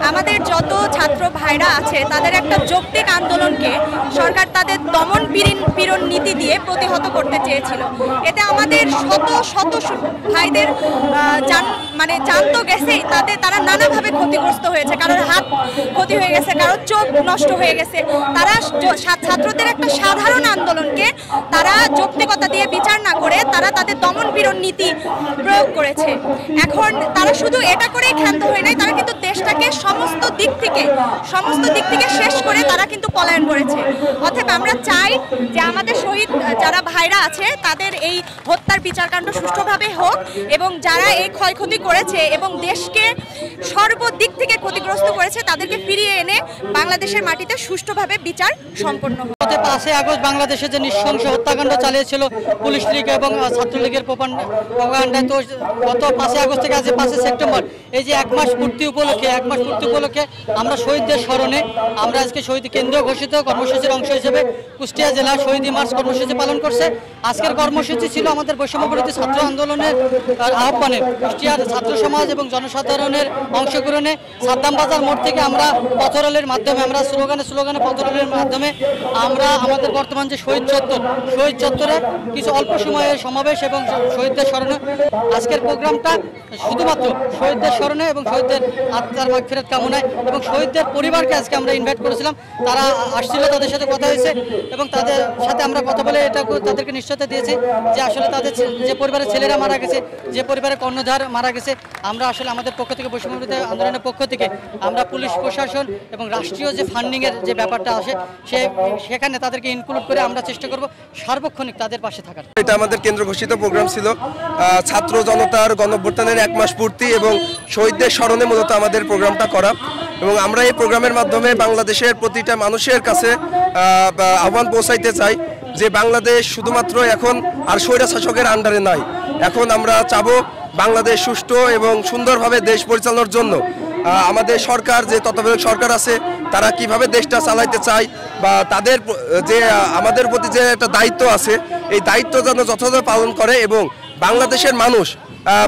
আমাদের যত ছাত্র ভাইরা আছে তাদের একটা যৌক্তিক আন্দোলনকে সরকার তাদের দমন পীড়ন নীতি দিয়ে প্রতিহত করতে চেয়েছিল। এতে আমাদের শত শত ভাইদের জান তো গেছেই, তারা নানাভাবে ক্ষতিগ্রস্ত হয়েছে। কারোর হাত ক্ষতি হয়ে গেছে, কারোর চোখ নষ্ট হয়ে গেছে। তারা ছাত্রদের একটা সাধারণ আন্দোলনকে তারা যৌক্তিকতা দিয়ে বিচার না করে তারা তাদের দমন পীড়ন নীতি প্রয়োগ করেছে। এখন তারা শুধু এটা করেই ক্ষান্ত হয়ে নাই, তারা কিন্তু দেশটাকে সমস্ত দিক থেকে শেষ করে তারা কিন্তু পলায়ন করেছে। অতএব আমরা চাই যে আমাদের শহীদ যারা ভাইরা আছে তাদের এই হত্যার বিচারকাণ্ড সুষ্ঠুভাবে হোক, এবং যারা এই ক্ষয়ক্ষতি করেছে এবং দেশকে সর্বদিক থেকে ক্ষতিগ্রস্ত করেছে তাদেরকে ফিরিয়ে এনে বাংলাদেশের মাটিতে সুষ্ঠুভাবে বিচার সম্পন্ন হোক। 5 আগস্ট বাংলাদেশে যে নৃশংস হত্যাকাণ্ড চালিয়েছিল পুলিশ লীগ এবং ছাত্রলীগের প্রোপাগান্ডা, তো গত 5 আগস্ট থেকে আজ 5 সেপ্টেম্বর এই যে 1 মাস পূর্তি উপলক্ষে আমরা শহীদদের স্মরণে আমরা আজকে শহীদ কেন্দ্র ঘোষিত কর্মসূচির অংশ হিসেবে কুষ্টিয়া জেলা শহীদ মার্চ কর্মসূচি পালন করছে। আজকের কর্মসূচি ছিল আমাদের বৈষম্যবিরোধী ছাত্র আন্দোলনের আহ্বানে কুষ্টিয়ার ছাত্র সমাজ এবং জনসাধারণের অংশগ্রহণে সাদ্দাম বাজার মোড় থেকে আমরা পথরেলের মাধ্যমে আমরা স্লোগানে পথরেলের মাধ্যমে আমরা আমাদের বর্তমান যে শহীদ চত্বরে কিছু অল্প সময়ের সমাবেশ এবং শহীদদের স্মরণে আজকের প্রোগ্রামটা শুধুমাত্র শহীদদের স্মরণে এবং শহীদদের আত্মার মাগফিরাত কামনায় এবং শহীদদের পরিবারকে আজকে আমরা ইনভাইট করেছিলাম। তারা আসছিল, তাদের সাথে কথা হয়েছে এবং তাদের সাথে আমরা কথা বলে তাদেরকে নিশ্চয়তা দিয়েছি যে আসলে তাদের যে পরিবারের ছেলেরা মারা গেছে, যে পরিবারের কর্ণধার মারা গেছে, আমরা আসলে আমাদের পক্ষ থেকে বৈষম্যবিরোধী আন্দোলনের পক্ষ থেকে আমরা পুলিশ প্রশাসন এবং রাষ্ট্রীয় যে ফান্ডিংয়ের যে ব্যাপারটা আসে সেখানে তাদেরকে ইনক্লুড করে আমরা চেষ্টা করব সার্বক্ষণিক তাদের পাশে থাকার। এটা আমাদের কেন্দ্র ঘোষিত প্রোগ্রাম ছিল ছাত্র জনতার গণঅভ্যুত্থানের 1 মাস পূর্তি এবং শহীদদের স্মরণে মূলত আমাদের প্রোগ্রামটা করা, এবং আমরা এই প্রোগ্রামের মাধ্যমে বাংলাদেশের প্রতিটা মানুষের কাছে আহ্বান পৌঁছাইতে চাই যে বাংলাদেশ শুধুমাত্র এখন আর স্বৈরা শাসকের আন্ডারে নাই। এখন আমরা চাবো বাংলাদেশ সুষ্ঠু এবং সুন্দরভাবে দেশ পরিচালনার জন্য আমাদের সরকার যে তত্ত্বাবধায়ক সরকার আছে তারা কিভাবে দেশটা চালাইতে চায় বা তাদের যে আমাদের প্রতি যে একটা দায়িত্ব আছে এই দায়িত্ব যেন যথাযথ পালন করে। এবং বাংলাদেশের মানুষ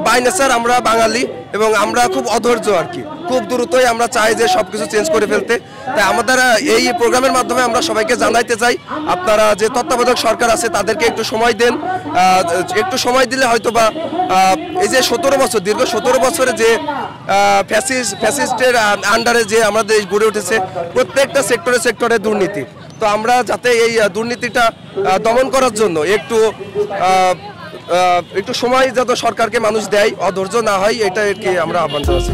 বাই নেচার আমরা বাঙালি এবং আমরা খুব অধৈর্য আর কি, খুব দ্রুতই আমরা চাই যে সব কিছু চেঞ্জ করে ফেলতে। তাই আমাদের এই প্রোগ্রামের মাধ্যমে আমরা সবাইকে জানাইতে চাই আপনারা যে তত্ত্বাবধায়ক সরকার আছে তাদেরকে একটু সময় দেন। একটু সময় দিলে হয়তো বা এই যে 17 বছর দীর্ঘ 17 বছরে যে ফ্যাসিস্টের আন্ডারে যে আমাদের দেশ গড়ে উঠেছে প্রত্যেকটা সেক্টরে দুর্নীতি, তো আমরা যাতে এই দুর্নীতিটা দমন করার জন্য একটু সময় যাতে সরকারকে মানুষ দেয়, অধৈর্য না হয়, এটা আর কি আমরা আহ্বান জানাচ্ছি।